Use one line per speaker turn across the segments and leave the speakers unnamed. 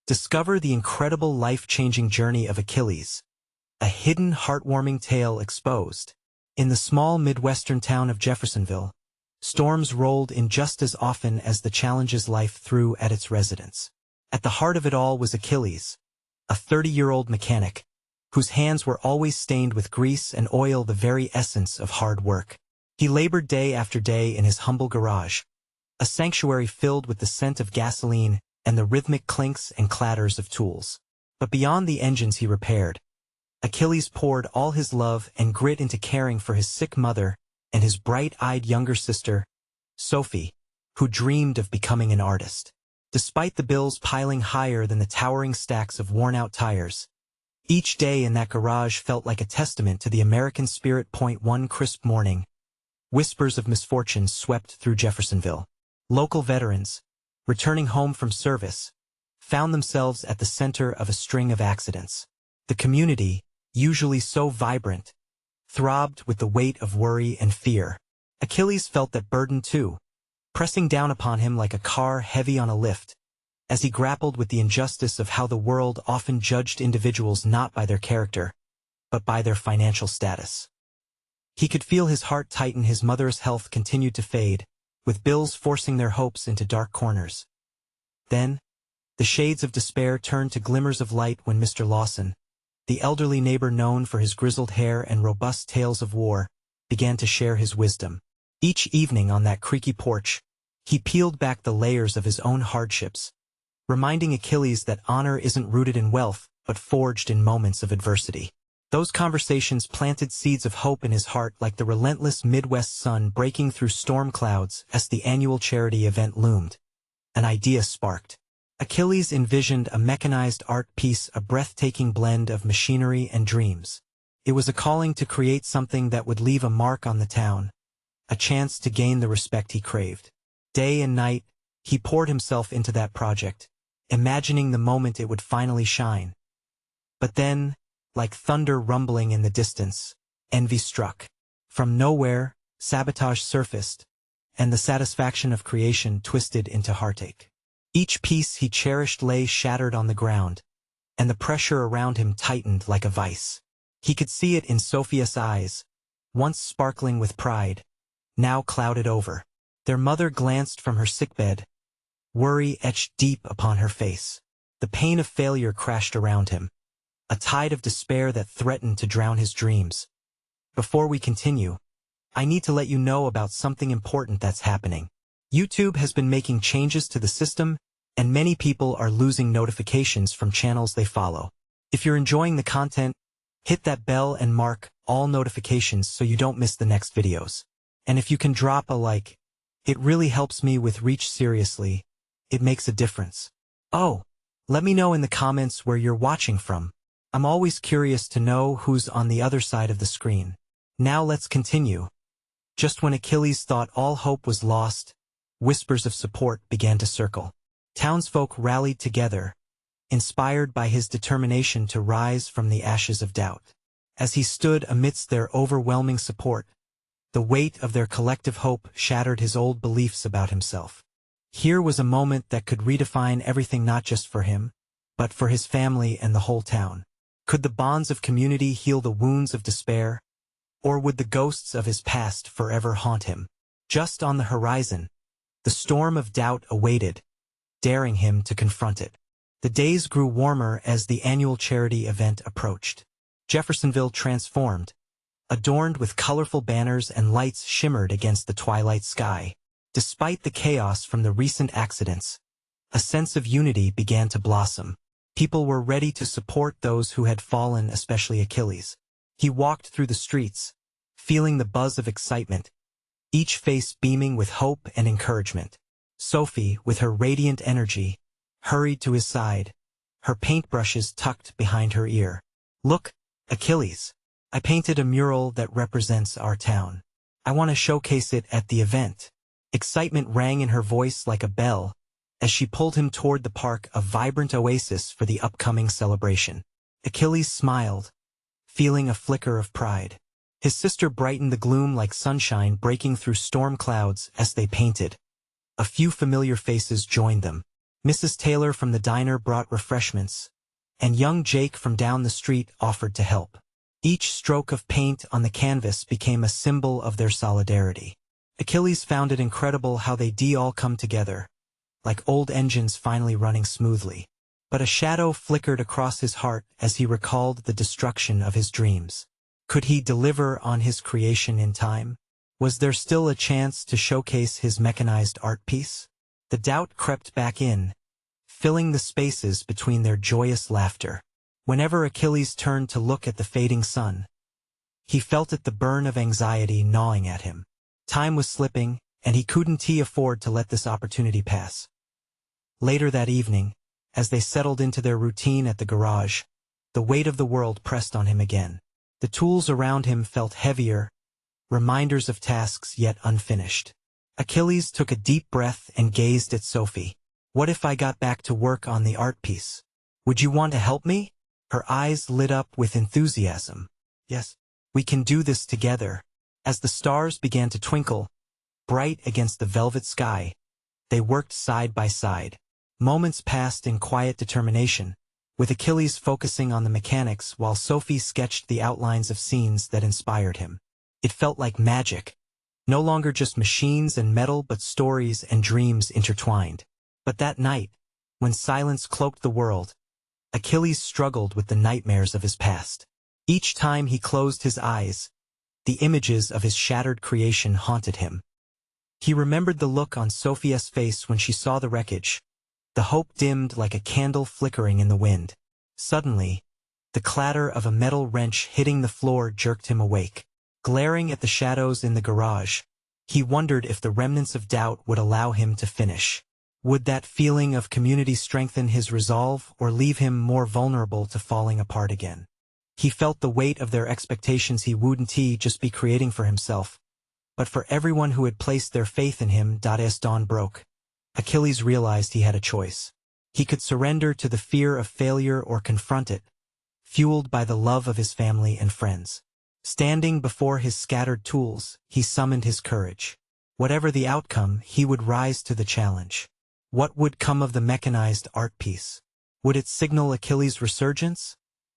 Discover the incredible life-changing journey of Achilles, a hidden, heartwarming tale exposed. In the small Midwestern town of Jeffersonville, storms rolled in just as often as the challenges life threw at its residents. At the heart of it all was Achilles, a 30-year-old mechanic, whose hands were always stained with grease and oil, the very essence of hard work. He labored day after day in his humble garage, a sanctuary filled with the scent of gasoline and the rhythmic clinks and clatters of tools. But beyond the engines he repaired, Achilles poured all his love and grit into caring for his sick mother and his bright-eyed younger sister, Sophie, who dreamed of becoming an artist. Despite the bills piling higher than the towering stacks of worn-out tires, each day in that garage felt like a testament to the American spirit. One crisp morning, whispers of misfortune swept through Jeffersonville. Local veterans, returning home from service, found themselves at the center of a string of accidents. The community, usually so vibrant, throbbed with the weight of worry and fear. Achilles felt that burden too, pressing down upon him like a car heavy on a lift, as he grappled with the injustice of how the world often judged individuals not by their character, but by their financial status. He could feel his heart tighten. His mother's health continued to fade, with bills forcing their hopes into dark corners. Then, the shades of despair turned to glimmers of light when Mr. Lawson, the elderly neighbor known for his grizzled hair and robust tales of war, began to share his wisdom. Each evening on that creaky porch, he peeled back the layers of his own hardships, reminding Achilles that honor isn't rooted in wealth, but forged in moments of adversity. Those conversations planted seeds of hope in his heart like the relentless Midwest sun breaking through storm clouds. As the annual charity event loomed, an idea sparked. Achilles envisioned a mechanized art piece, a breathtaking blend of machinery and dreams. It was a calling to create something that would leave a mark on the town, a chance to gain the respect he craved. Day and night, he poured himself into that project, imagining the moment it would finally shine. But then, like thunder rumbling in the distance, envy struck. From nowhere, sabotage surfaced, and the satisfaction of creation twisted into heartache. Each piece he cherished lay shattered on the ground, and the pressure around him tightened like a vice. He could see it in Sophia's eyes, once sparkling with pride, now clouded over. Their mother glanced from her sickbed, worry etched deep upon her face. The pain of failure crashed around him, a tide of despair that threatened to drown his dreams. Before we continue, I need to let you know about something important that's happening. YouTube has been making changes to the system, and many people are losing notifications from channels they follow. If you're enjoying the content, hit that bell and mark all notifications so you don't miss the next videos. And if you can drop a like, it really helps me with reach. Seriously, it makes a difference. Oh, let me know in the comments where you're watching from. I'm always curious to know who's on the other side of the screen. Now let's continue. Just when Achilles thought all hope was lost, whispers of support began to circle. Townsfolk rallied together, inspired by his determination to rise from the ashes of doubt. As he stood amidst their overwhelming support, the weight of their collective hope shattered his old beliefs about himself. Here was a moment that could redefine everything, not just for him, but for his family and the whole town. Could the bonds of community heal the wounds of despair, or would the ghosts of his past forever haunt him? Just on the horizon, the storm of doubt awaited, daring him to confront it. The days grew warmer as the annual charity event approached. Jeffersonville transformed, adorned with colorful banners and lights shimmered against the twilight sky. Despite the chaos from the recent accidents, a sense of unity began to blossom. People were ready to support those who had fallen, especially Achilles. He walked through the streets, feeling the buzz of excitement, each face beaming with hope and encouragement. Sophie, with her radiant energy, hurried to his side, her paintbrushes tucked behind her ear. "Look, Achilles, I painted a mural that represents our town. I want to showcase it at the event." Excitement rang in her voice like a bell as she pulled him toward the park, a vibrant oasis for the upcoming celebration. Achilles smiled, feeling a flicker of pride. His sister brightened the gloom like sunshine breaking through storm clouds as they painted. A few familiar faces joined them. Mrs. Taylor from the diner brought refreshments, and young Jake from down the street offered to help. Each stroke of paint on the canvas became a symbol of their solidarity. Achilles found it incredible how they all come together, like old engines finally running smoothly. But a shadow flickered across his heart as he recalled the destruction of his dreams. Could he deliver on his creation in time? Was there still a chance to showcase his mechanized art piece? The doubt crept back in, filling the spaces between their joyous laughter. Whenever Achilles turned to look at the fading sun, he felt the burn of anxiety gnawing at him. Time was slipping, and he couldn't afford to let this opportunity pass. Later that evening, as they settled into their routine at the garage, the weight of the world pressed on him again. The tools around him felt heavier, reminders of tasks yet unfinished. Achilles took a deep breath and gazed at Sophie. "What if I got back to work on the art piece? Would you want to help me?" Her eyes lit up with enthusiasm. "Yes, we can do this together." As the stars began to twinkle, bright against the velvet sky, they worked side by side. Moments passed in quiet determination, with Achilles focusing on the mechanics while Sophie sketched the outlines of scenes that inspired him. It felt like magic, no longer just machines and metal but stories and dreams intertwined. But that night, when silence cloaked the world, Achilles struggled with the nightmares of his past. Each time he closed his eyes, the images of his shattered creation haunted him. He remembered the look on Sophia's face when she saw the wreckage. The hope dimmed like a candle flickering in the wind. Suddenly, the clatter of a metal wrench hitting the floor jerked him awake. Glaring at the shadows in the garage, he wondered if the remnants of doubt would allow him to finish. Would that feeling of community strengthen his resolve or leave him more vulnerable to falling apart again? He felt the weight of their expectations. He wouldn't just be creating for himself, but for everyone who had placed their faith in him. As dawn broke, Achilles realized he had a choice. He could surrender to the fear of failure or confront it, fueled by the love of his family and friends. Standing before his scattered tools, he summoned his courage. Whatever the outcome, he would rise to the challenge. What would come of the mechanized art piece? Would it signal Achilles' resurgence?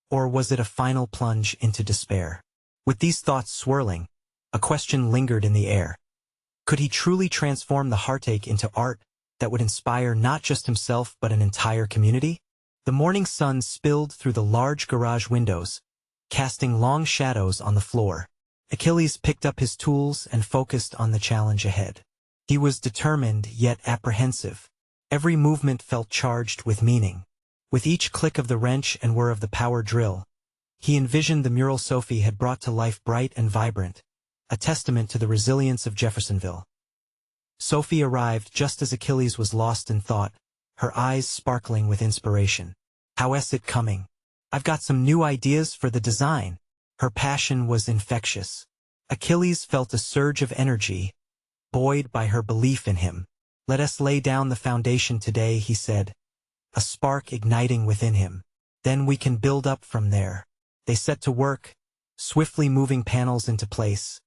Or was it a final plunge into despair? With these thoughts swirling, a question lingered in the air. Could he truly transform the heartache into art that would inspire not just himself but an entire community? The morning sun spilled through the large garage windows, casting long shadows on the floor. Achilles picked up his tools and focused on the challenge ahead. He was determined yet apprehensive. Every movement felt charged with meaning. With each click of the wrench and whir of the power drill, he envisioned the mural Sophie had brought to life bright and vibrant, a testament to the resilience of Jeffersonville. Sophie arrived just as Achilles was lost in thought, her eyes sparkling with inspiration. "How's it coming? I've got some new ideas for the design." Her passion was infectious. Achilles felt a surge of energy, buoyed by her belief in him. "Let us lay down the foundation today," he said, a spark igniting within him. "Then we can build up from there." They set to work, swiftly moving panels into place,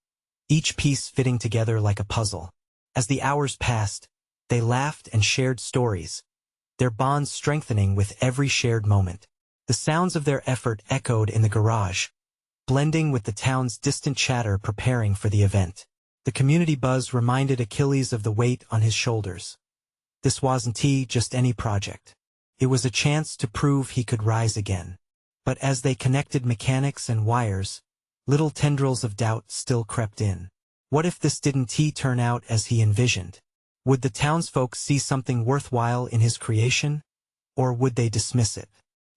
each piece fitting together like a puzzle. As the hours passed, they laughed and shared stories, their bonds strengthening with every shared moment. The sounds of their effort echoed in the garage, blending with the town's distant chatter preparing for the event. The community buzz reminded Achilles of the weight on his shoulders. This wasn't just any project. It was a chance to prove he could rise again. But as they connected mechanics and wires, little tendrils of doubt still crept in. What if this didn't turn out as he envisioned? Would the townsfolk see something worthwhile in his creation? Or would they dismiss it?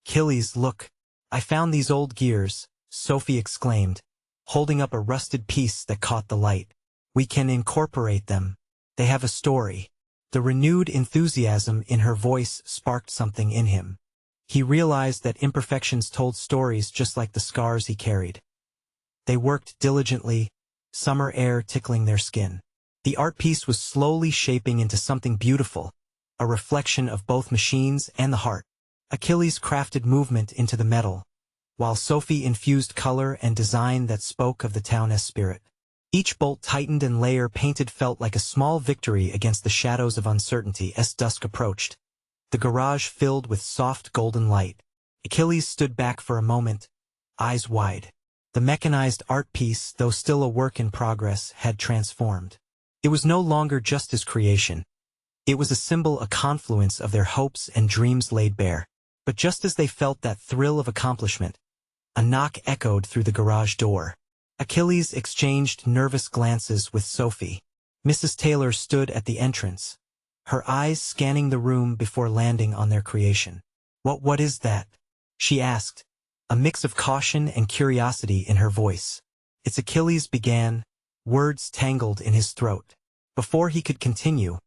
"Achilles, look, I found these old gears," Sophie exclaimed, holding up a rusted piece that caught the light. "We can incorporate them. They have a story." The renewed enthusiasm in her voice sparked something in him. He realized that imperfections told stories just like the scars he carried. They worked diligently, summer air tickling their skin. The art piece was slowly shaping into something beautiful, a reflection of both machines and the heart. Achilles crafted movement into the metal, while Sophie infused color and design that spoke of the town's spirit. Each bolt tightened and layer painted felt like a small victory against the shadows of uncertainty as dusk approached. the garage filled with soft golden light. Achilles stood back for a moment, eyes wide. The mechanized art piece, though still a work in progress, had transformed. It was no longer just his creation. It was a symbol, a confluence of their hopes and dreams laid bare. But just as they felt that thrill of accomplishment, a knock echoed through the garage door. Achilles exchanged nervous glances with Sophie. Mrs. Taylor stood at the entrance, her eyes scanning the room before landing on their creation. What is that?" she asked, a mix of caution and curiosity in her voice. "It's Achilles," began, words tangled in his throat. Before he could continue,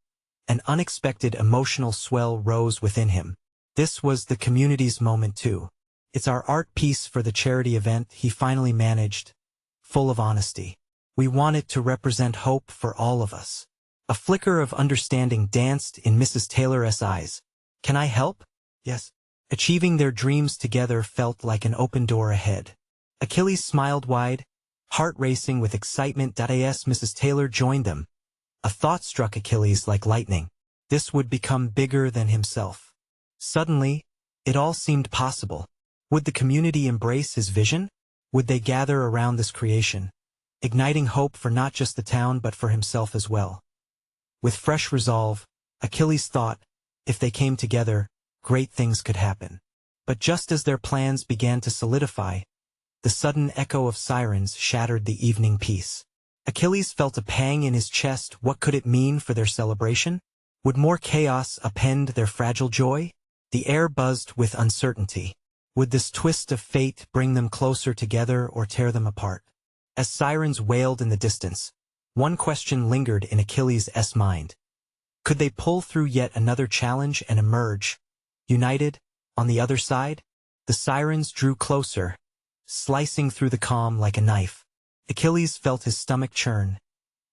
an unexpected emotional swell rose within him. This was the community's moment too. "It's our art piece for the charity event," he finally managed, full of honesty. "We want it to represent hope for all of us." A flicker of understanding danced in Mrs. Taylor's eyes. "Can I help?" "Yes." Achieving their dreams together felt like an open door ahead. Achilles smiled wide, heart racing with excitement. As Mrs. Taylor joined them, a thought struck Achilles like lightning. This would become bigger than himself. Suddenly, it all seemed possible. Would the community embrace his vision? Would they gather around this creation, igniting hope for not just the town but for himself as well? With fresh resolve, Achilles thought, if they came together, great things could happen. But just as their plans began to solidify, the sudden echo of sirens shattered the evening peace. Achilles felt a pang in his chest. What could it mean for their celebration? Would more chaos upend their fragile joy? The air buzzed with uncertainty. Would this twist of fate bring them closer together or tear them apart? As sirens wailed in the distance, one question lingered in Achilles' mind. Could they pull through yet another challenge and emerge united on the other side? The sirens drew closer, slicing through the calm like a knife. Achilles felt his stomach churn,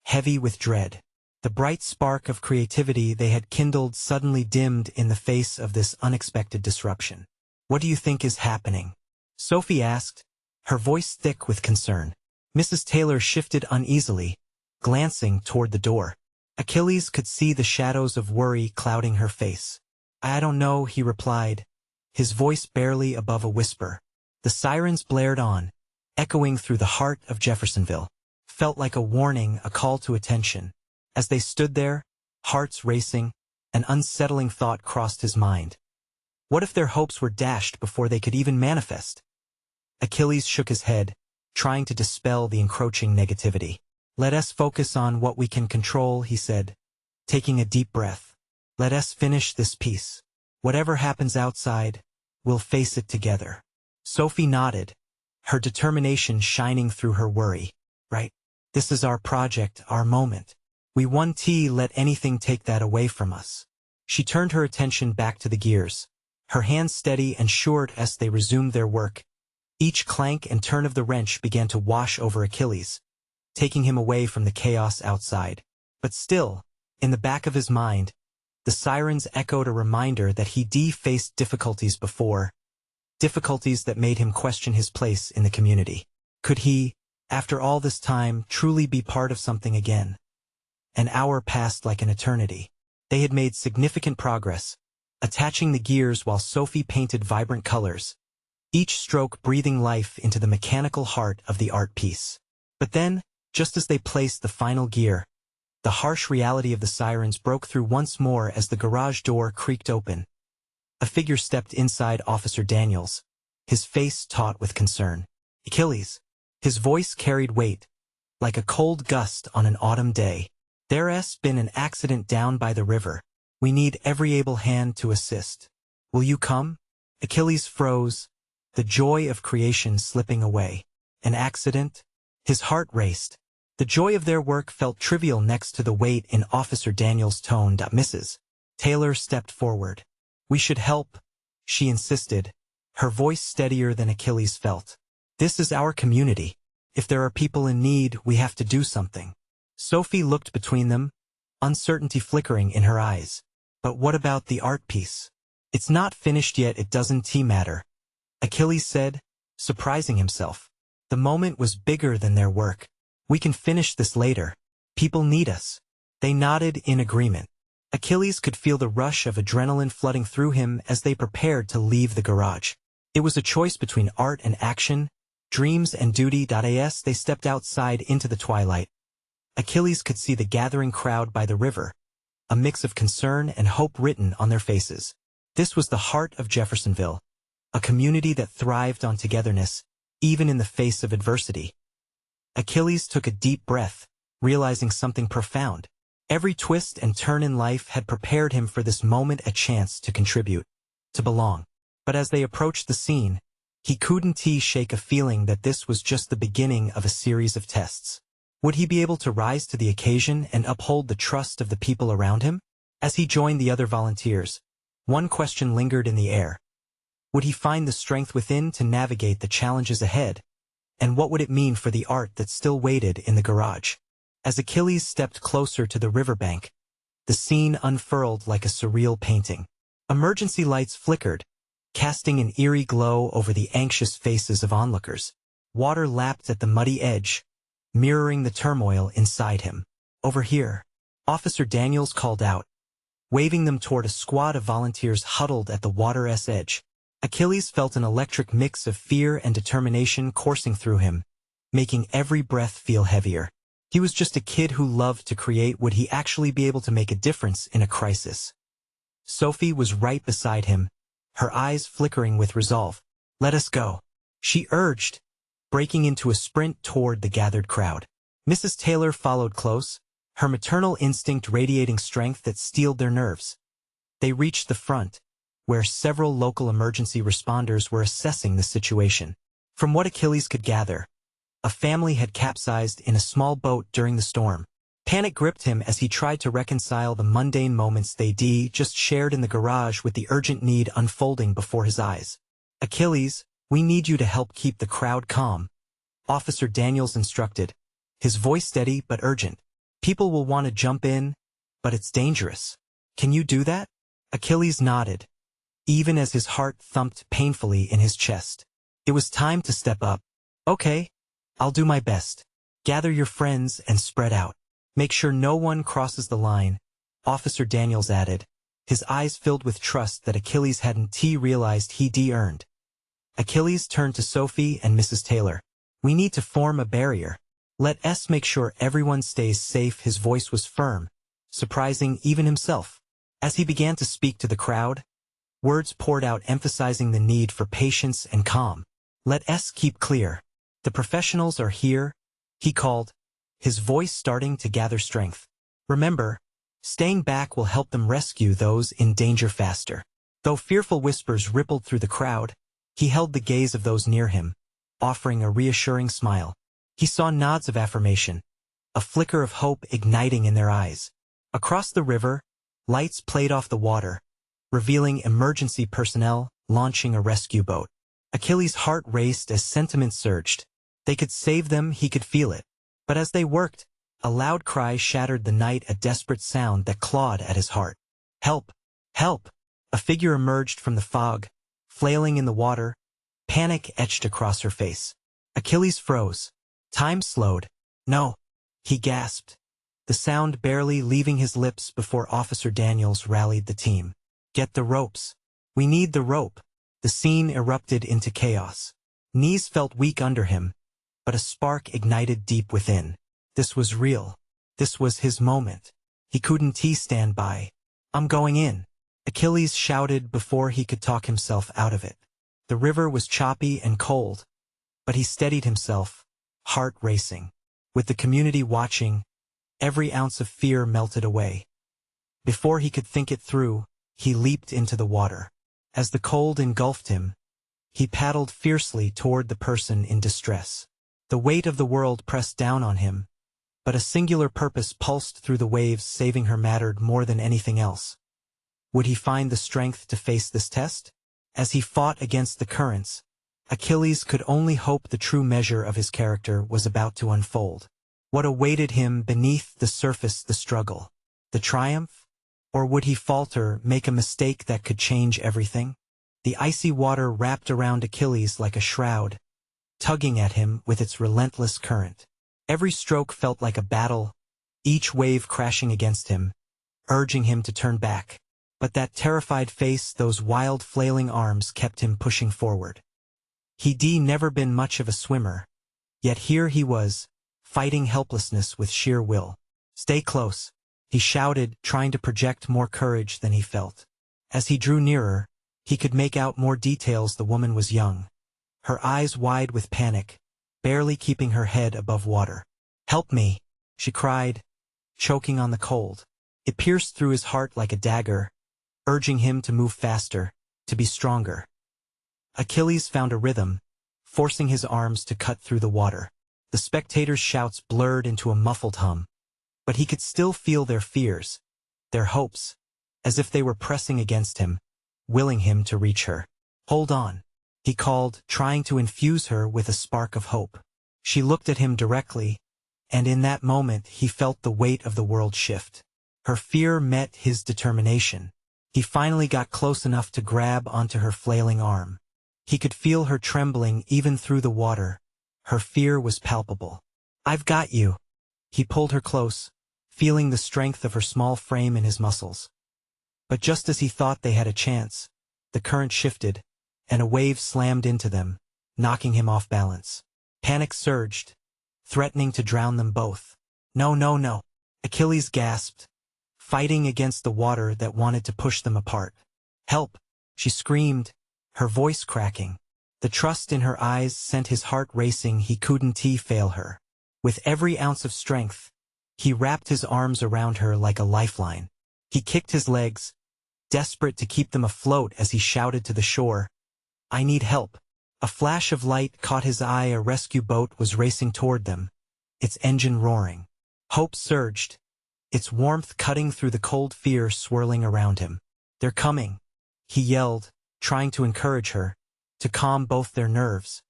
heavy with dread. The bright spark of creativity they had kindled suddenly dimmed in the face of this unexpected disruption. "What do you think is happening?" Sophie asked, her voice thick with concern. Mrs. Taylor shifted uneasily, glancing toward the door. Achilles could see the shadows of worry clouding her face. "I don't know," he replied, his voice barely above a whisper. The sirens blared on, echoing through the heart of Jeffersonville. Felt like a warning, a call to attention. As they stood there, hearts racing, an unsettling thought crossed his mind. What if their hopes were dashed before they could even manifest? Achilles shook his head, trying to dispel the encroaching negativity. "Let us focus on what we can control," he said, taking a deep breath. "Let us finish this piece. Whatever happens outside, we'll face it together." Sophie nodded, her determination shining through her worry. "Right. This is our project, our moment. We won't let anything take that away from us." She turned her attention back to the gears, her hands steady and sure as they resumed their work. Each clank and turn of the wrench began to wash over Achilles, taking him away from the chaos outside. But still, in the back of his mind, the sirens echoed a reminder that he faced difficulties before, difficulties that made him question his place in the community. Could he, after all this time, truly be part of something again? An hour passed like an eternity. They had made significant progress, attaching the gears while Sophie painted vibrant colors, each stroke breathing life into the mechanical heart of the art piece. But then, just as they placed the final gear, the harsh reality of the sirens broke through once more as the garage door creaked open. A figure stepped inside Officer Daniels, his face taut with concern. "Achilles." His voice carried weight, like a cold gust on an autumn day. "There's been an accident down by the river. We need every able hand to assist. Will you come?" Achilles froze, the joy of creation slipping away. An accident? His heart raced. The joy of their work felt trivial next to the weight in Officer Daniels' tone. Mrs. Taylor stepped forward. "We should help," she insisted, her voice steadier than Achilles felt. "This is our community. If there are people in need, we have to do something." Sophie looked between them, uncertainty flickering in her eyes. "But what about the art piece?" "It's not finished yet, it doesn't matter," Achilles said, surprising himself. The moment was bigger than their work. "We can finish this later. People need us." They nodded in agreement. Achilles could feel the rush of adrenaline flooding through him as they prepared to leave the garage. It was a choice between art and action, dreams and duty. As they stepped outside into the twilight, Achilles could see the gathering crowd by the river, a mix of concern and hope written on their faces. This was the heart of Jeffersonville, a community that thrived on togetherness, even in the face of adversity. Achilles took a deep breath, realizing something profound. Every twist and turn in life had prepared him for this moment, a chance to contribute, to belong. But as they approached the scene, he couldn't shake a feeling that this was just the beginning of a series of tests. Would he be able to rise to the occasion and uphold the trust of the people around him? As he joined the other volunteers, one question lingered in the air. Would he find the strength within to navigate the challenges ahead? And what would it mean for the art that still waited in the garage? As Achilles stepped closer to the riverbank, the scene unfurled like a surreal painting. Emergency lights flickered, casting an eerie glow over the anxious faces of onlookers. Water lapped at the muddy edge, mirroring the turmoil inside him. "Over here," Officer Daniels called out, waving them toward a squad of volunteers huddled at the water's edge. Achilles felt an electric mix of fear and determination coursing through him, making every breath feel heavier. He was just a kid who loved to create. Would he actually be able to make a difference in a crisis? Sophie was right beside him, her eyes flickering with resolve. "Let us go," she urged, breaking into a sprint toward the gathered crowd. Mrs. Taylor followed close, her maternal instinct radiating strength that steeled their nerves. They reached the front, where several local emergency responders were assessing the situation. From what Achilles could gather, a family had capsized in a small boat during the storm. Panic gripped him as he tried to reconcile the mundane moments they just shared in the garage with the urgent need unfolding before his eyes. "Achilles, we need you to help keep the crowd calm," Officer Daniels instructed, his voice steady but urgent. "People will want to jump in, but it's dangerous. Can you do that?" Achilles nodded, even as his heart thumped painfully in his chest. It was time to step up. "Okay, I'll do my best. Gather your friends and spread out. Make sure no one crosses the line," Officer Daniels added, his eyes filled with trust that Achilles hadn't realized he'd earned. Achilles turned to Sophie and Mrs. Taylor. "We need to form a barrier. Let us make sure everyone stays safe." His voice was firm, surprising even himself. As he began to speak to the crowd, words poured out emphasizing the need for patience and calm. "Let us keep clear. The professionals are here," he called, his voice starting to gather strength. "Remember, staying back will help them rescue those in danger faster." Though fearful whispers rippled through the crowd, he held the gaze of those near him, offering a reassuring smile. He saw nods of affirmation, a flicker of hope igniting in their eyes. Across the river, lights played off the water, revealing emergency personnel launching a rescue boat. Achilles' heart raced as sentiment surged. They could save them, he could feel it. But as they worked, a loud cry shattered the night, a desperate sound that clawed at his heart. "Help! Help!" A figure emerged from the fog, flailing in the water, panic etched across her face. Achilles froze. Time slowed. "No!" he gasped, the sound barely leaving his lips before Officer Daniels rallied the team. "Get the ropes. We need the rope." The scene erupted into chaos. Knees felt weak under him, but a spark ignited deep within. This was real. This was his moment. He couldn't stand by. "I'm going in," Achilles shouted before he could talk himself out of it. The river was choppy and cold, but he steadied himself, heart racing. With the community watching, every ounce of fear melted away. Before he could think it through, he leaped into the water. As the cold engulfed him, he paddled fiercely toward the person in distress. The weight of the world pressed down on him, but a singular purpose pulsed through the waves. Saving her mattered more than anything else. Would he find the strength to face this test? As he fought against the currents, Achilles could only hope the true measure of his character was about to unfold. What awaited him beneath the surface? The struggle, the triumph? Or would he falter, make a mistake that could change everything? The icy water wrapped around Achilles like a shroud, tugging at him with its relentless current. Every stroke felt like a battle, each wave crashing against him, urging him to turn back. But that terrified face, those wild flailing arms kept him pushing forward. He'd never been much of a swimmer, yet here he was, fighting helplessness with sheer will. "Stay close," he shouted, trying to project more courage than he felt. As he drew nearer, he could make out more details. The woman was young, her eyes wide with panic, barely keeping her head above water. "Help me," she cried, choking on the cold. It pierced through his heart like a dagger, urging him to move faster, to be stronger. Achilles found a rhythm, forcing his arms to cut through the water. The spectators' shouts blurred into a muffled hum, but he could still feel their fears, their hopes, as if they were pressing against him, willing him to reach her. "Hold on," he called, trying to infuse her with a spark of hope. She looked at him directly, and in that moment he felt the weight of the world shift. Her fear met his determination. He finally got close enough to grab onto her flailing arm. He could feel her trembling even through the water. Her fear was palpable. "I've got you." He pulled her close, feeling the strength of her small frame in his muscles. But just as he thought they had a chance, the current shifted, and a wave slammed into them, knocking him off balance. Panic surged, threatening to drown them both. "No, no, no," Achilles gasped, fighting against the water that wanted to push them apart. "Help," she screamed, her voice cracking. The trust in her eyes sent his heart racing. He couldn't fail her. With every ounce of strength, he wrapped his arms around her like a lifeline. He kicked his legs, desperate to keep them afloat as he shouted to the shore, "I need help." A flash of light caught his eye. A rescue boat was racing toward them, its engine roaring. Hope surged, its warmth cutting through the cold fear swirling around him. "They're coming," he yelled, trying to encourage her, to calm both their nerves.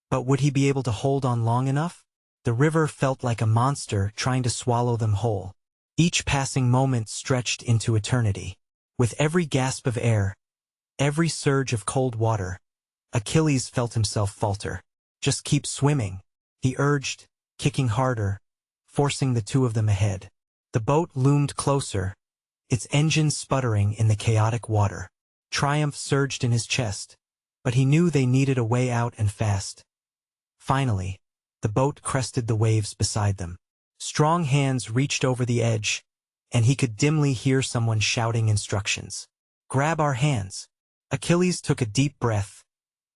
But would he be able to hold on long enough? The river felt like a monster trying to swallow them whole. Each passing moment stretched into eternity. With every gasp of air, every surge of cold water, Achilles felt himself falter. "Just keep swimming," he urged, kicking harder, forcing the two of them ahead. The boat loomed closer, its engine sputtering in the chaotic water. Triumph surged in his chest, but he knew they needed a way out, and fast. Finally, the boat crested the waves beside them. Strong hands reached over the edge, and he could dimly hear someone shouting instructions. "Grab our hands." Achilles took a deep breath,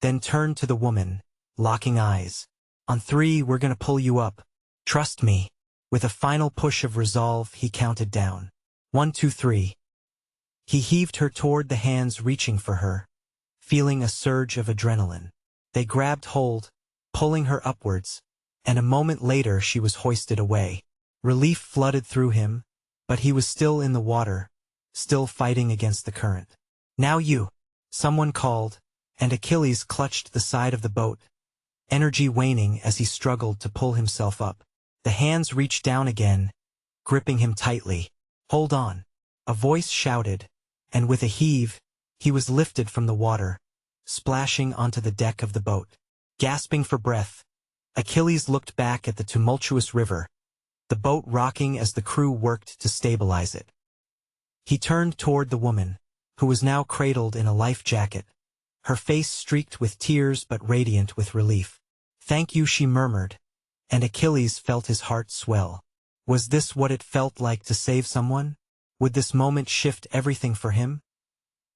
then turned to the woman, locking eyes. "On 3, we're gonna pull you up. Trust me." With a final push of resolve, he counted down. 1, 2, 3. He heaved her toward the hands reaching for her, feeling a surge of adrenaline. They grabbed hold, pulling her upwards, and a moment later she was hoisted away. Relief flooded through him, but he was still in the water, still fighting against the current. "Now you," someone called, and Achilles clutched the side of the boat, energy waning as he struggled to pull himself up. The hands reached down again, gripping him tightly. "Hold on," a voice shouted, and with a heave, he was lifted from the water, splashing onto the deck of the boat. Gasping for breath, Achilles looked back at the tumultuous river, the boat rocking as the crew worked to stabilize it. He turned toward the woman, who was now cradled in a life jacket, her face streaked with tears but radiant with relief. "Thank you," she murmured, and Achilles felt his heart swell. Was this what it felt like to save someone? Would this moment shift everything for him?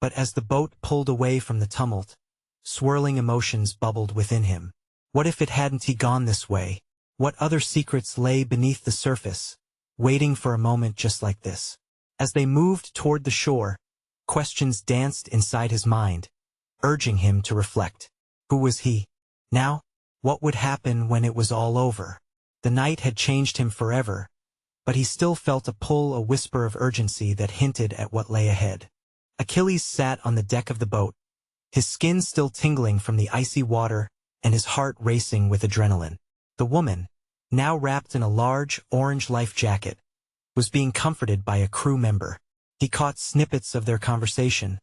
But as the boat pulled away from the tumult, swirling emotions bubbled within him. What if it hadn't gone this way? What other secrets lay beneath the surface, waiting for a moment just like this? As they moved toward the shore, questions danced inside his mind, urging him to reflect. Who was he? Now? What would happen when it was all over? The night had changed him forever, but he still felt a pull, a whisper of urgency that hinted at what lay ahead. Achilles sat on the deck of the boat, his skin still tingling from the icy water and his heart racing with adrenaline. The woman, now wrapped in a large, orange life jacket, was being comforted by a crew member. He caught snippets of their conversation,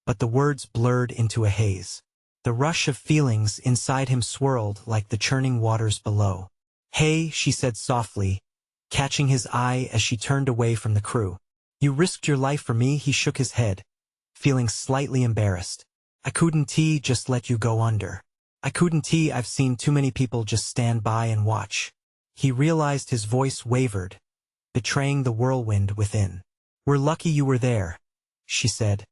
but the words blurred into a haze. The rush of feelings inside him swirled like the churning waters below. "Hey," she said softly, catching his eye as she turned away from the crew. You risked your life for me. He shook his head, feeling slightly embarrassed. I couldn't just let you go under. I couldn't. I've seen too many people just stand by and watch. He realized his voice wavered, betraying the whirlwind within. We're lucky you were there, she said,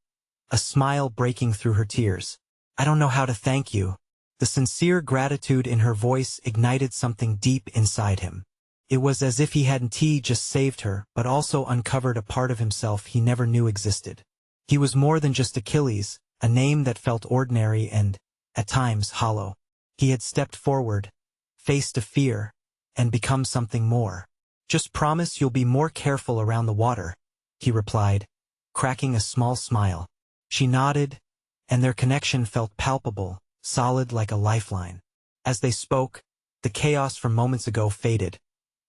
a smile breaking through her tears. I don't know how to thank you. The sincere gratitude in her voice ignited something deep inside him. It was as if he hadn't just saved her, but also uncovered a part of himself he never knew existed. He was more than just Achilles, a name that felt ordinary and, at times, hollow. He had stepped forward, faced a fear, and become something more. Just promise you'll be more careful around the water, he replied, cracking a small smile. She nodded, and their connection felt palpable, solid like a lifeline. As they spoke, the chaos from moments ago faded,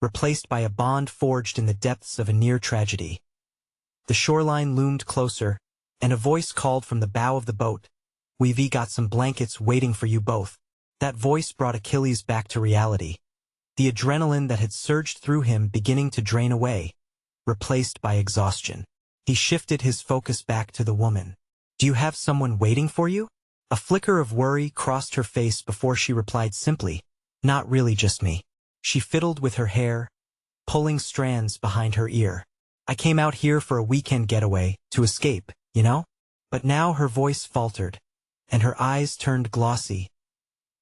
replaced by a bond forged in the depths of a near tragedy. The shoreline loomed closer, and a voice called from the bow of the boat, "We've got some blankets waiting for you both." That voice brought Achilles back to reality, the adrenaline that had surged through him beginning to drain away, replaced by exhaustion. He shifted his focus back to the woman. "Do you have someone waiting for you?" A flicker of worry crossed her face before she replied simply, "Not really, just me." She fiddled with her hair, pulling strands behind her ear. "I came out here for a weekend getaway, to escape, you know?" But now her voice faltered, and her eyes turned glossy.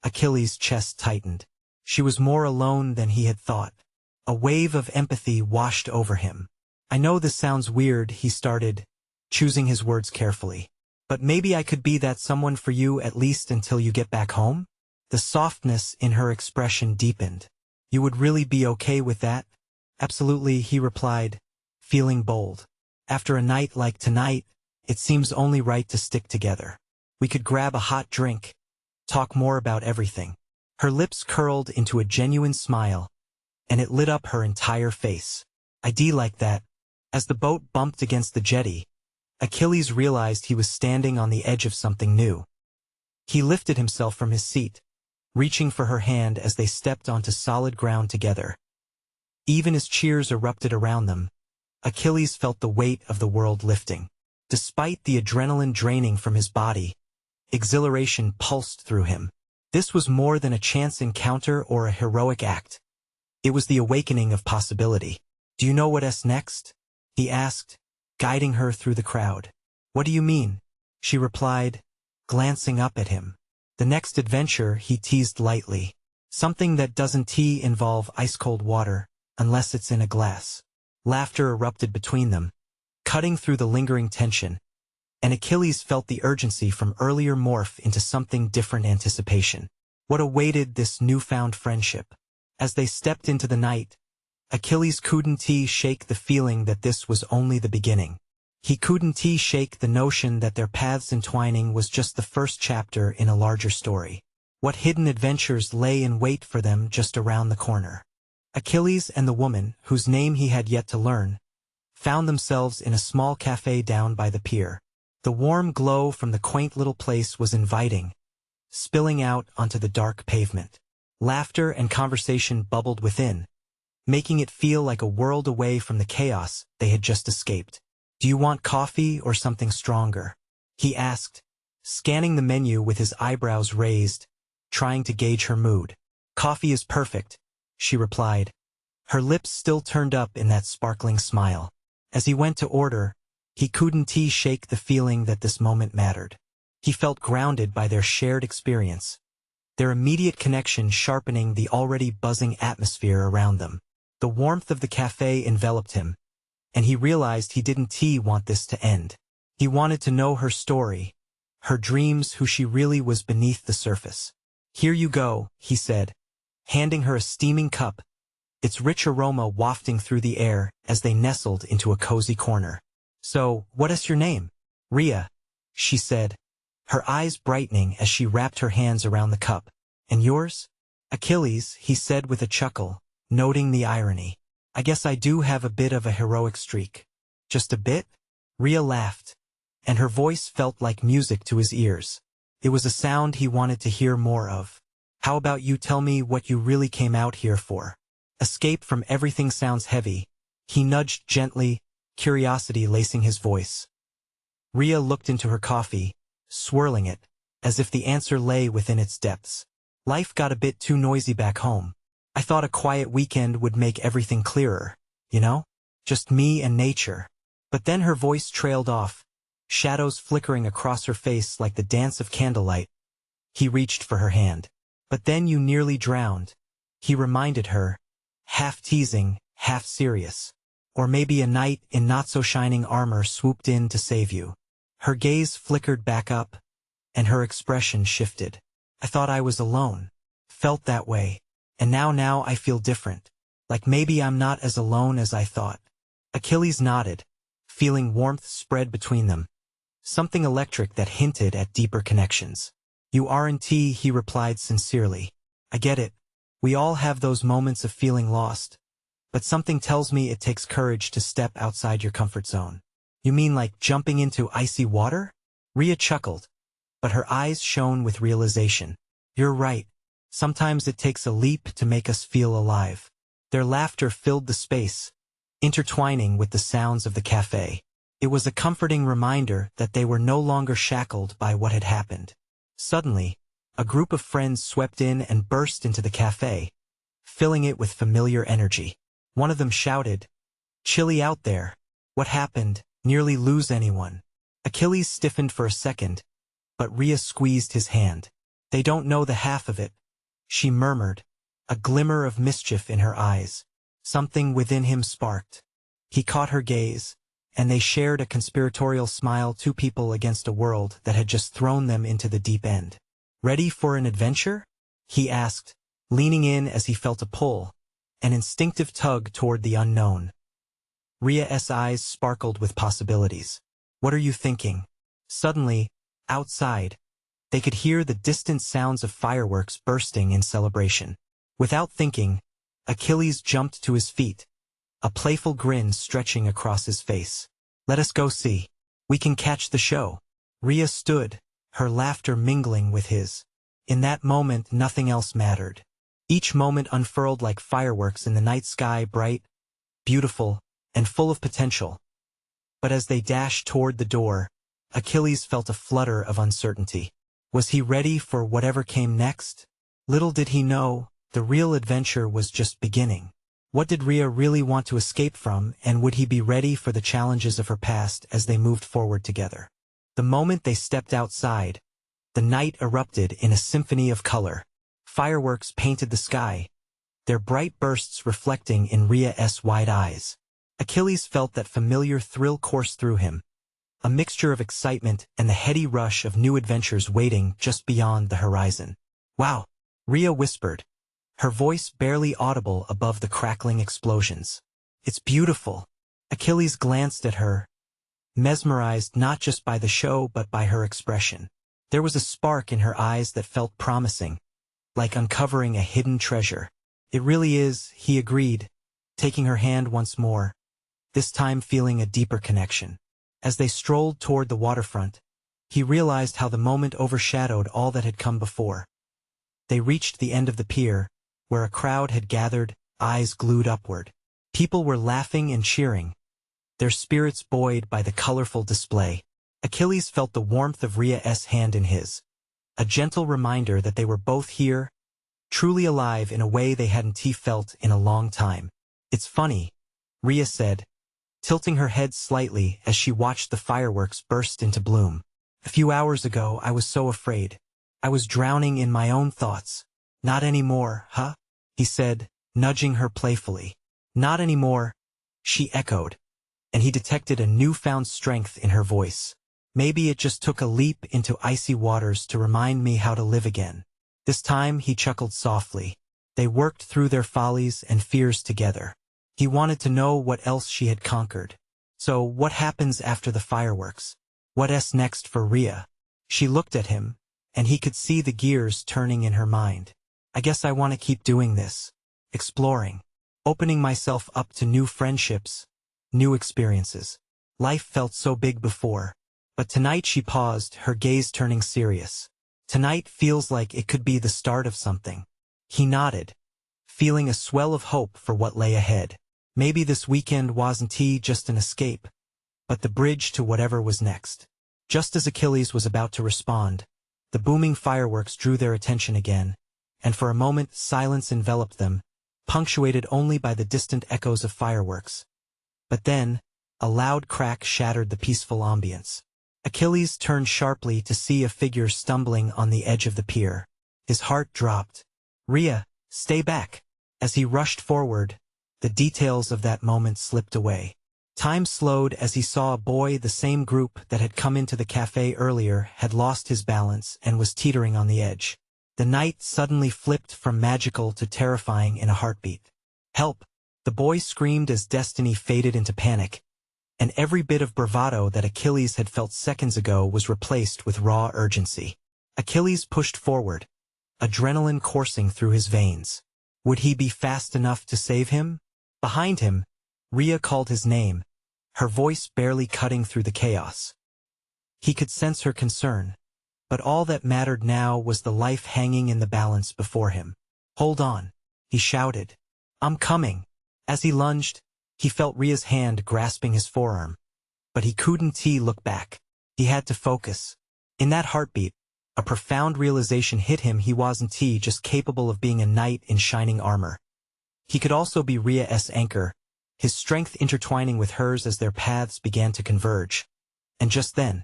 Achilles' chest tightened. She was more alone than he had thought. A wave of empathy washed over him. "I know this sounds weird," he started, choosing his words carefully. "But maybe I could be that someone for you at least until you get back home?" The softness in her expression deepened. "You would really be okay with that?" "Absolutely," he replied, feeling bold. "After a night like tonight, it seems only right to stick together. We could grab a hot drink, talk more about everything." Her lips curled into a genuine smile, and it lit up her entire face. "I'd like that." As the boat bumped against the jetty, Achilles realized he was standing on the edge of something new. He lifted himself from his seat, reaching for her hand as they stepped onto solid ground together. Even as cheers erupted around them, Achilles felt the weight of the world lifting. Despite the adrenaline draining from his body, exhilaration pulsed through him. This was more than a chance encounter or a heroic act. It was the awakening of possibility. "Do you know what's next?" he asked, guiding her through the crowd. "What do you mean?" she replied, glancing up at him. "The next adventure," he teased lightly. "Something that doesn't involve ice-cold water, unless it's in a glass." Laughter erupted between them, cutting through the lingering tension, and Achilles felt the urgency from earlier morph into something different anticipation. What awaited this newfound friendship? As they stepped into the night, Achilles couldn't shake the feeling that this was only the beginning. He couldn't shake the notion that their paths entwining was just the first chapter in a larger story. What hidden adventures lay in wait for them just around the corner? Achilles and the woman, whose name he had yet to learn, found themselves in a small cafe down by the pier. The warm glow from the quaint little place was inviting, spilling out onto the dark pavement. Laughter and conversation bubbled within, making it feel like a world away from the chaos they had just escaped. "Do you want coffee or something stronger?" he asked, scanning the menu with his eyebrows raised, trying to gauge her mood. "Coffee is perfect," she replied, her lips still turned up in that sparkling smile. As he went to order, he couldn't shake the feeling that this moment mattered. He felt grounded by their shared experience, their immediate connection sharpening the already buzzing atmosphere around them. The warmth of the cafe enveloped him, and he realized he didn't want this to end. He wanted to know her story, her dreams, who she really was beneath the surface. "Here you go," he said, handing her a steaming cup, its rich aroma wafting through the air as they nestled into a cozy corner. "So, what's your name?" "Rhea," she said, her eyes brightening as she wrapped her hands around the cup. "And yours?" "Achilles," he said with a chuckle, noting the irony. "I guess I do have a bit of a heroic streak." "Just a bit?" Rhea laughed, and her voice felt like music to his ears. It was a sound he wanted to hear more of. "How about you tell me what you really came out here for?" Escape from everything sounds heavy, he nudged gently, curiosity lacing his voice. Rhea looked into her coffee, swirling it, as if the answer lay within its depths. Life got a bit too noisy back home. I thought a quiet weekend would make everything clearer, you know? Just me and nature. But then her voice trailed off, shadows flickering across her face like the dance of candlelight. He reached for her hand. But then you nearly drowned. He reminded her, half teasing, half serious. Or maybe a knight in not-so-shining armor swooped in to save you. Her gaze flickered back up, and her expression shifted. I thought I was alone. Felt that way. And now I feel different. Like maybe I'm not as alone as I thought. Achilles nodded, feeling warmth spread between them. Something electric that hinted at deeper connections. You aren't, he replied sincerely. I get it. We all have those moments of feeling lost. But something tells me it takes courage to step outside your comfort zone. You mean like jumping into icy water? Rhea chuckled, but her eyes shone with realization. You're right. Sometimes it takes a leap to make us feel alive. Their laughter filled the space, intertwining with the sounds of the cafe. It was a comforting reminder that they were no longer shackled by what had happened. Suddenly, a group of friends swept in and burst into the cafe, filling it with familiar energy. One of them shouted, "Chilly out there. What happened? Nearly lose anyone?" Achilles stiffened for a second, but Rhea squeezed his hand. They don't know the half of it, she murmured, a glimmer of mischief in her eyes. Something within him sparked. He caught her gaze, and they shared a conspiratorial smile, two people against a world that had just thrown them into the deep end. Ready for an adventure? He asked, leaning in as he felt a pull, an instinctive tug toward the unknown. Rhea's eyes sparkled with possibilities. What are you thinking? Suddenly, outside, they could hear the distant sounds of fireworks bursting in celebration. Without thinking, Achilles jumped to his feet, a playful grin stretching across his face. Let us go see. We can catch the show. Rhea stood, her laughter mingling with his. In that moment nothing else mattered. Each moment unfurled like fireworks in the night sky, bright, beautiful, and full of potential. But as they dashed toward the door, Achilles felt a flutter of uncertainty. Was he ready for whatever came next? Little did he know, the real adventure was just beginning. What did Rhea really want to escape from, and would he be ready for the challenges of her past as they moved forward together? The moment they stepped outside, the night erupted in a symphony of color. Fireworks painted the sky, their bright bursts reflecting in Rhea's wide eyes. Achilles felt that familiar thrill course through him, a mixture of excitement and the heady rush of new adventures waiting just beyond the horizon. Wow, Rhea whispered, her voice barely audible above the crackling explosions. It's beautiful. Achilles glanced at her, mesmerized not just by the show but by her expression. There was a spark in her eyes that felt promising, like uncovering a hidden treasure. It really is, he agreed, taking her hand once more, this time feeling a deeper connection. As they strolled toward the waterfront, he realized how the moment overshadowed all that had come before. They reached the end of the pier, where a crowd had gathered, eyes glued upward. People were laughing and cheering, their spirits buoyed by the colorful display. Achilles felt the warmth of Rhea's hand in his, a gentle reminder that they were both here, truly alive in a way they hadn't felt in a long time. It's funny, Rhea said, tilting her head slightly as she watched the fireworks burst into bloom. A few hours ago I was so afraid. I was drowning in my own thoughts. Not anymore, huh? He said, nudging her playfully. Not anymore, she echoed, and he detected a newfound strength in her voice. Maybe it just took a leap into icy waters to remind me how to live again. This time he chuckled softly. They worked through their follies and fears together. He wanted to know what else she had conquered. So what happens after the fireworks? What's next for Rhea? She looked at him, and he could see the gears turning in her mind. I guess I want to keep doing this. Exploring. Opening myself up to new friendships, new experiences. Life felt so big before. But tonight she paused, her gaze turning serious. Tonight feels like it could be the start of something. He nodded, feeling a swell of hope for what lay ahead. Maybe this weekend wasn't just an escape, but the bridge to whatever was next. Just as Achilles was about to respond, the booming fireworks drew their attention again, and for a moment silence enveloped them, punctuated only by the distant echoes of fireworks. But then, a loud crack shattered the peaceful ambience. Achilles turned sharply to see a figure stumbling on the edge of the pier. His heart dropped. "Rhea, stay back!" As he rushed forward, the details of that moment slipped away. Time slowed as he saw a boy the same group that had come into the cafe earlier had lost his balance and was teetering on the edge. The night suddenly flipped from magical to terrifying in a heartbeat. "Help!" The boy screamed as destiny faded into panic, and every bit of bravado that Achilles had felt seconds ago was replaced with raw urgency. Achilles pushed forward, adrenaline coursing through his veins. Would he be fast enough to save him? Behind him, Rhea called his name, her voice barely cutting through the chaos. He could sense her concern, but all that mattered now was the life hanging in the balance before him. "Hold on," he shouted. "I'm coming." As he lunged, he felt Rhea's hand grasping his forearm, but he couldn't look back. He had to focus. In that heartbeat, a profound realization hit him. He wasn't just capable of being a knight in shining armor. He could also be Rhea's anchor, his strength intertwining with hers as their paths began to converge. And just then,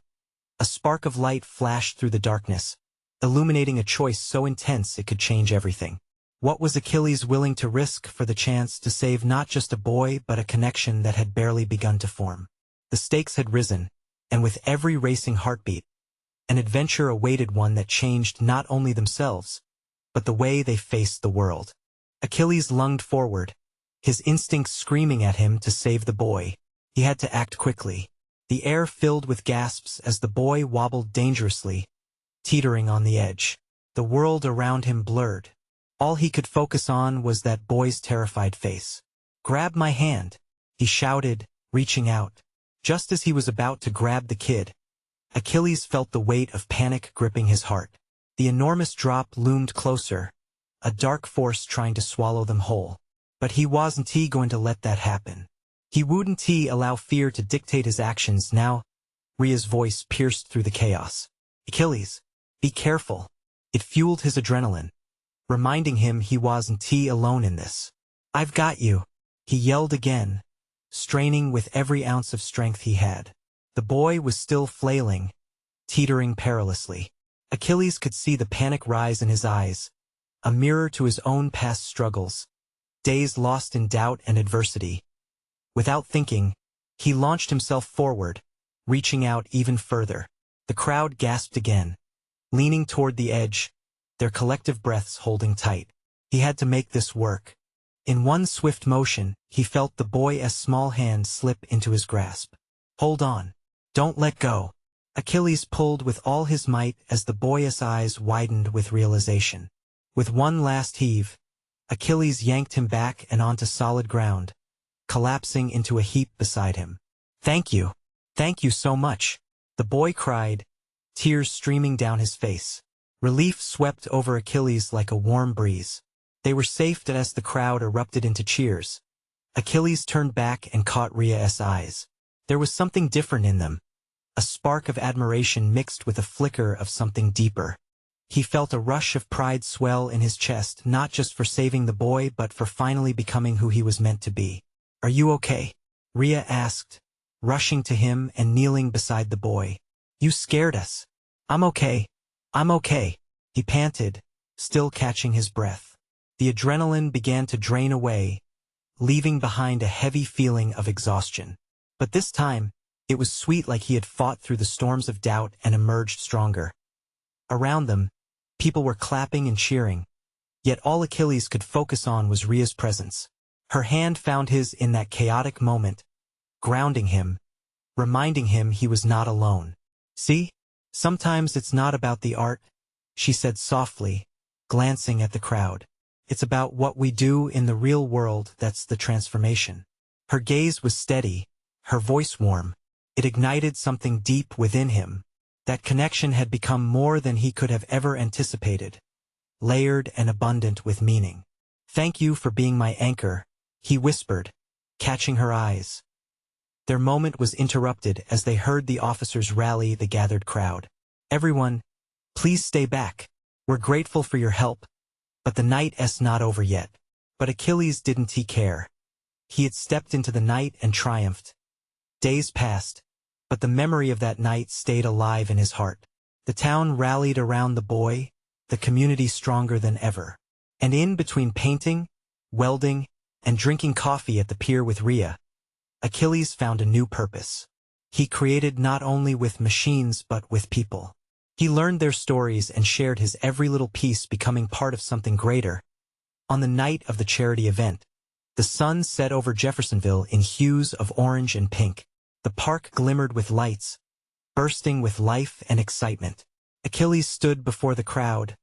a spark of light flashed through the darkness, illuminating a choice so intense it could change everything. What was Achilles willing to risk for the chance to save not just a boy but a connection that had barely begun to form? The stakes had risen, and with every racing heartbeat, an adventure awaited, one that changed not only themselves, but the way they faced the world. Achilles lunged forward, his instincts screaming at him to save the boy. He had to act quickly. The air filled with gasps as the boy wobbled dangerously, teetering on the edge. The world around him blurred. All he could focus on was that boy's terrified face. "Grab my hand," he shouted, reaching out. Just as he was about to grab the kid, Achilles felt the weight of panic gripping his heart. The enormous drop loomed closer, a dark force trying to swallow them whole. But he wasn't going to let that happen. He wouldn't allow fear to dictate his actions now. Rhea's voice pierced through the chaos. "Achilles, be careful." It fueled his adrenaline, reminding him he wasn't alone in this. "I've got you," he yelled again, straining with every ounce of strength he had. The boy was still flailing, teetering perilously. Achilles could see the panic rise in his eyes, a mirror to his own past struggles, days lost in doubt and adversity. Without thinking, he launched himself forward, reaching out even further. The crowd gasped again, leaning toward the edge, their collective breaths holding tight. He had to make this work. In one swift motion, he felt the boy's small hand slip into his grasp. "Hold on. Don't let go." Achilles pulled with all his might as the boy's eyes widened with realization. With one last heave, Achilles yanked him back and onto solid ground, collapsing into a heap beside him. "Thank you. Thank you so much," the boy cried, tears streaming down his face. Relief swept over Achilles like a warm breeze. They were safe as the crowd erupted into cheers. Achilles turned back and caught Rhea's eyes. There was something different in them, a spark of admiration mixed with a flicker of something deeper. He felt a rush of pride swell in his chest, not just for saving the boy but for finally becoming who he was meant to be. "Are you okay?" Rhea asked, rushing to him and kneeling beside the boy. "You scared us." "I'm okay. I'm okay," he panted, still catching his breath. The adrenaline began to drain away, leaving behind a heavy feeling of exhaustion. But this time, it was sweet, like he had fought through the storms of doubt and emerged stronger. Around them, people were clapping and cheering, yet all Achilles could focus on was Rhea's presence. Her hand found his in that chaotic moment, grounding him, reminding him he was not alone. "See? Sometimes it's not about the art," she said softly, glancing at the crowd. "It's about what we do in the real world that's the transformation." Her gaze was steady, her voice warm. It ignited something deep within him. That connection had become more than he could have ever anticipated, layered and abundant with meaning. "Thank you for being my anchor," he whispered, catching her eyes. Their moment was interrupted as they heard the officers rally the gathered crowd. "Everyone, please stay back. We're grateful for your help, but the night's not over yet." But Achilles didn't care. He had stepped into the night and triumphed. Days passed, but the memory of that night stayed alive in his heart. The town rallied around the boy, the community stronger than ever. And in between painting, welding, and drinking coffee at the pier with Rhea, Achilles found a new purpose. He created not only with machines but with people. He learned their stories and shared his every little piece, becoming part of something greater. On the night of the charity event, the sun set over Jeffersonville in hues of orange and pink. The park glimmered with lights, bursting with life and excitement. Achilles stood before the crowd,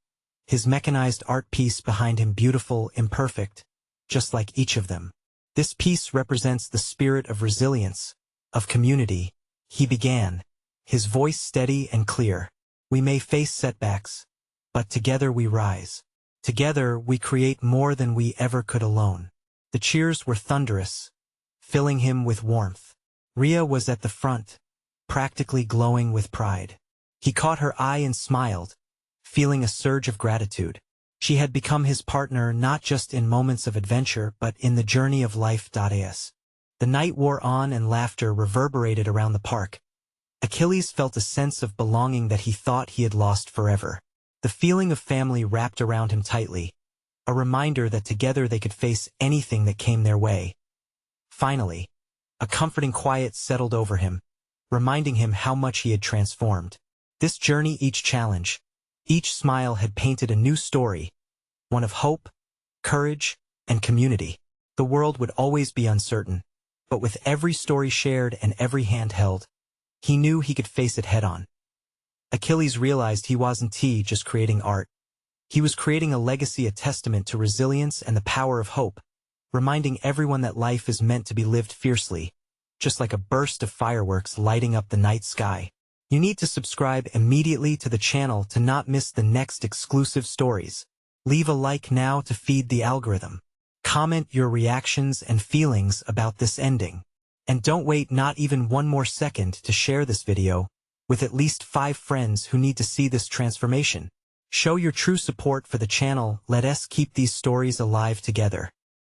his mechanized art piece behind him, beautiful, imperfect, just like each of them. This piece represents the spirit of resilience, of community. He began, his voice steady and clear. "We may face setbacks, but together we rise. Together we create more than we ever could alone." The cheers were thunderous, filling him with warmth. Rhea was at the front, practically glowing with pride. He caught her eye and smiled, feeling a surge of gratitude. She had become his partner not just in moments of adventure but in the journey of life. The night wore on and laughter reverberated around the park. Achilles felt a sense of belonging that he thought he had lost forever. The feeling of family wrapped around him tightly, a reminder that together they could face anything that came their way. Finally, a comforting quiet settled over him, reminding him how much he had transformed. This journey, each challenge, each smile had painted a new story, one of hope, courage, and community. The world would always be uncertain, but with every story shared and every hand held, he knew he could face it head-on. Achilles realized he wasn't just creating art. He was creating a legacy, a testament to resilience and the power of hope, reminding everyone that life is meant to be lived fiercely, just like a burst of fireworks lighting up the night sky. You need to subscribe immediately to the channel to not miss the next exclusive stories. Leave a like now to feed the algorithm. Comment your reactions and feelings about this ending. And don't wait not even one more second to share this video with at least 5 friends who need to see this transformation. Show your true support for the channel. Let us keep these stories alive together.